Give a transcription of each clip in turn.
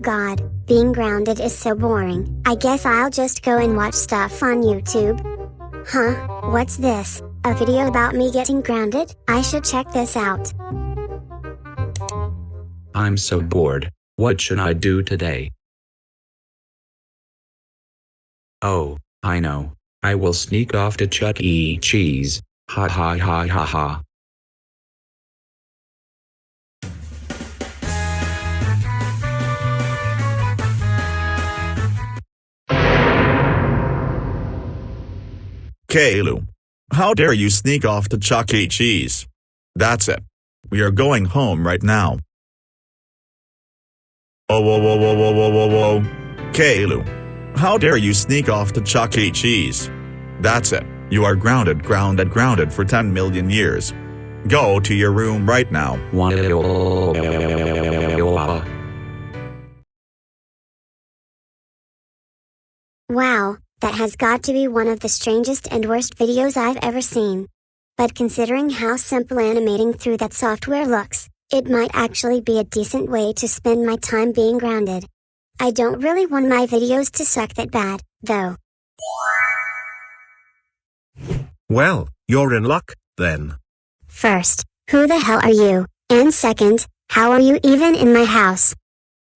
God, being grounded is so boring. I guess I'll just go and watch stuff on YouTube. Huh, what's this? A video about me getting grounded? I should check this out. I'm so bored. What should I do today? Oh, I know. I will sneak off to Chuck E. Cheese. Ha ha ha ha ha. Caillou, how dare you sneak off to Chuck E. Cheese? That's it. We are going home right now. Oh, whoa, whoa, whoa, whoa, whoa, whoa, whoa. Caillou, how dare you sneak off to Chuck E. Cheese? That's it. You are grounded for 10 million years. Go to your room right now. Wow, that has got to be one of the strangest and worst videos I've ever seen. But considering how simple animating through that software looks, it might actually be a decent way to spend my time being grounded. I don't really want my videos to suck that bad, though. Well, you're in luck, then. First, who the hell are you? And second, how are you even in my house?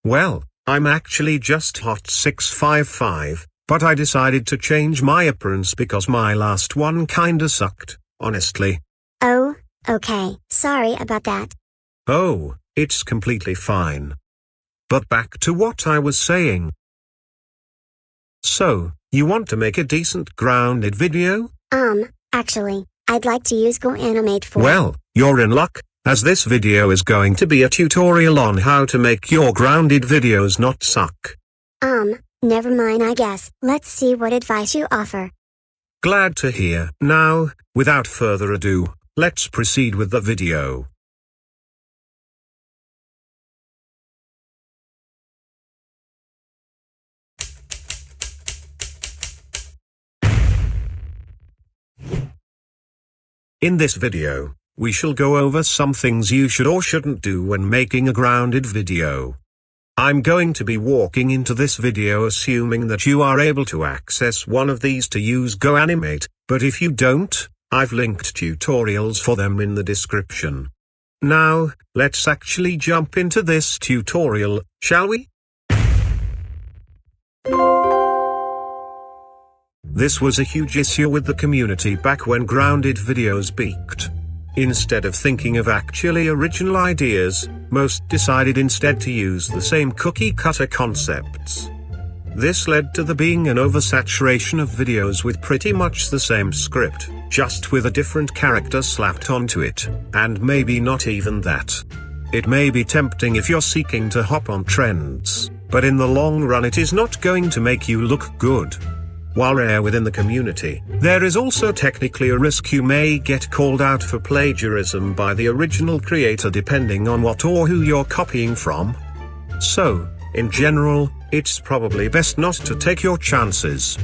Well, I'm actually just Hot 655, but I decided to change my appearance because my last one kinda sucked, honestly. Oh, okay, sorry about that. Oh, it's completely fine. But back to what I was saying. So, you want to make a decent grounded video? Actually, I'd like to use GoAnimate for— Well, you're in luck, as this video is going to be a tutorial on how to make your grounded videos not suck. Never mind I guess. Let's see what advice you offer. Glad to hear. Now, without further ado, let's proceed with the video. In this video, we shall go over some things you should or shouldn't do when making a grounded video. I'm going to be walking into this video assuming that you are able to access one of these to use GoAnimate, but if you don't, I've linked tutorials for them in the description. Now, let's actually jump into this tutorial, shall we? This was a huge issue with the community back when grounded videos peaked. Instead of thinking of actually original ideas, most decided instead to use the same cookie-cutter concepts. This led to there being an oversaturation of videos with pretty much the same script, just with a different character slapped onto it, and maybe not even that. It may be tempting if you're seeking to hop on trends, but in the long run it is not going to make you look good. While rare within the community, there is also technically a risk you may get called out for plagiarism by the original creator depending on what or who you're copying from. So, in general, it's probably best not to take your chances.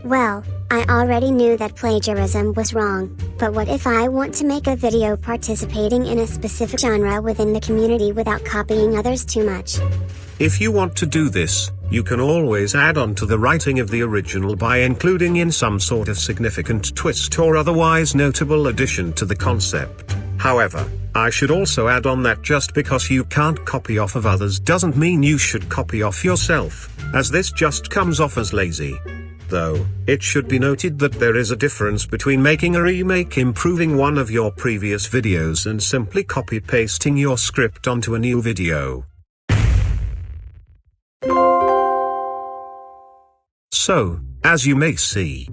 Well, I already knew that plagiarism was wrong, but what if I want to make a video participating in a specific genre within the community without copying others too much? If you want to do this, you can always add on to the writing of the original by including in some sort of significant twist or otherwise notable addition to the concept. However, I should also add on that just because you can't copy off of others doesn't mean you should copy off yourself, as this just comes off as lazy. Though, it should be noted that there is a difference between making a remake improving one of your previous videos and simply copy-pasting your script onto a new video. So, as you may see,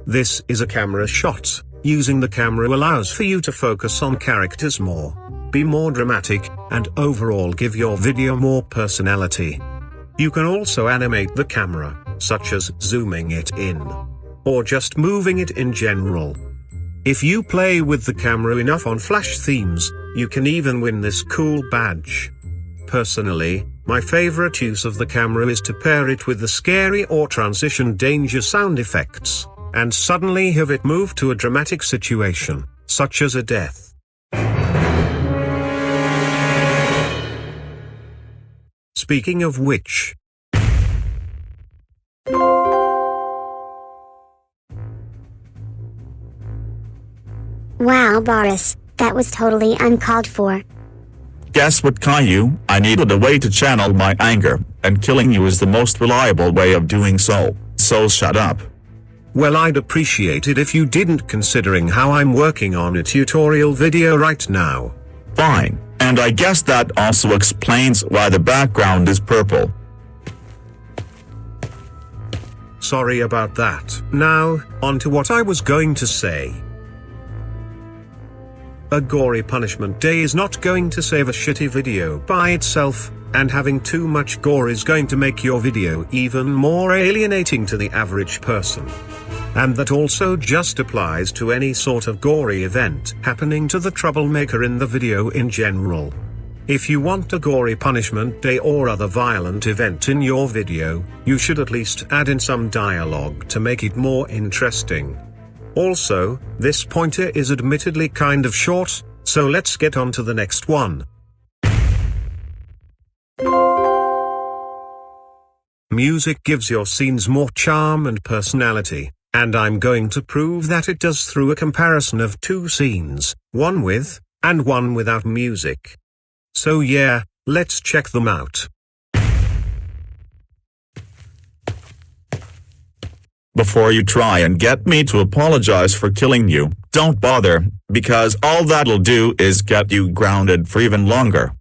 this is a camera shot. Using the camera allows for you to focus on characters more, be more dramatic, and overall give your video more personality. You can also animate the camera, such as zooming it in, or just moving it in general. If you play with the camera enough on FLASHTHEMES, you can even win this cool badge. Personally, my favorite use of the camera is to pair it with the scary or transition danger sound effects, and suddenly have it move to a dramatic situation, such as a death. Such as a death. Speaking of which. Wow, Boris, that was totally uncalled for. Guess what, Caillou? I needed a way to channel my anger, and killing you is the most reliable way of doing so. So shut up. Well, I'd appreciate it if you didn't, considering how I'm working on a tutorial video right now. Fine, and I guess that also explains why the background is purple. Sorry about that. Now, on to what I was going to say. A gory punishment day is not going to save a shitty video by itself, and having too much gore is going to make your video even more alienating to the average person. And that also just applies to any sort of gory event happening to the troublemaker in the video in general. If you want a gory punishment day or other violent event in your video, you should at least add in some dialogue to make it more interesting. Also, this pointer is admittedly kind of short, so let's get on to the next one. Music gives your scenes more charm and personality, and I'm going to prove that it does through a comparison of two scenes, one with, and one without music. So yeah, let's check them out. Before you try and get me to apologize for killing you, don't bother, because all that'll do is get you grounded for even longer.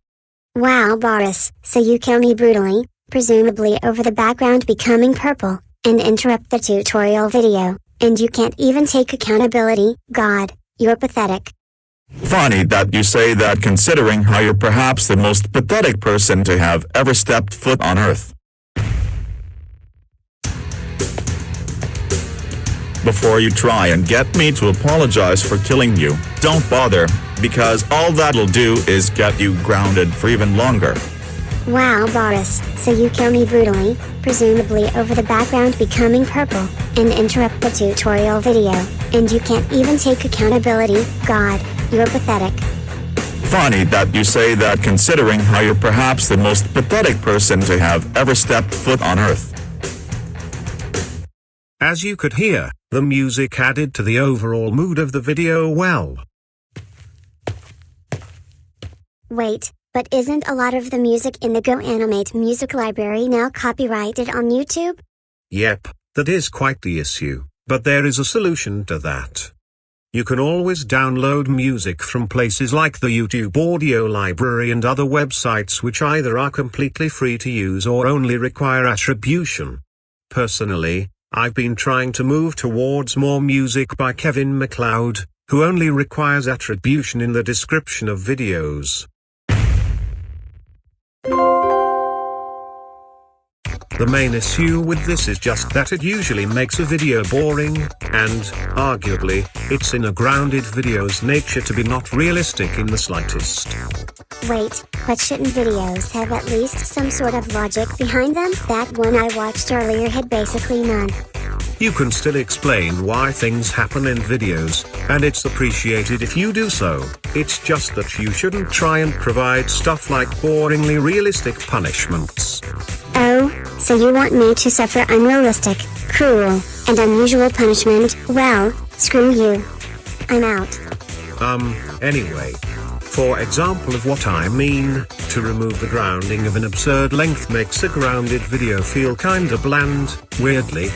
Wow, Boris, so you kill me brutally, presumably over the background becoming purple, and interrupt the tutorial video, and you can't even take accountability. God, you're pathetic. Funny that you say that, considering how you're perhaps the most pathetic person to have ever stepped foot on Earth. Before you try and get me to apologize for killing you, don't bother, because all that'll do is get you grounded for even longer. Wow, Boris, so you kill me brutally, presumably over the background becoming purple, and interrupt the tutorial video, and you can't even take accountability. God, you're pathetic. Funny that you say that, considering how you're perhaps the most pathetic person to have ever stepped foot on Earth. As you could hear, the music added to the overall mood of the video well. Wait, but isn't a lot of the music in the GoAnimate music library now copyrighted on YouTube? Yep, that is quite the issue, but there is a solution to that. You can always download music from places like the YouTube audio library and other websites, which either are completely free to use or only require attribution. Personally, I've been trying to move towards more music by Kevin MacLeod, who only requires attribution in the description of videos. The main issue with this is just that it usually makes a video boring, and, arguably, it's in a grounded video's nature to be not realistic in the slightest. Wait, but shouldn't videos have at least some sort of logic behind them? That one I watched earlier had basically none. You can still explain why things happen in videos, and it's appreciated if you do so. It's just that you shouldn't try and provide stuff like boringly realistic punishments. Oh, so you want me to suffer unrealistic, cruel, and unusual punishment? Well, screw you. I'm out. Anyway. For example of what I mean, to remove the grounding of an absurd length makes a grounded video feel kinda bland, weirdly.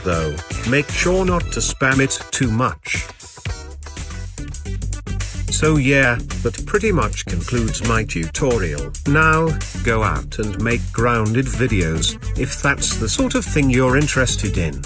Though, make sure not to spam it too much. So yeah, that pretty much concludes my tutorial. Now, go out and make grounded videos, if that's the sort of thing you're interested in.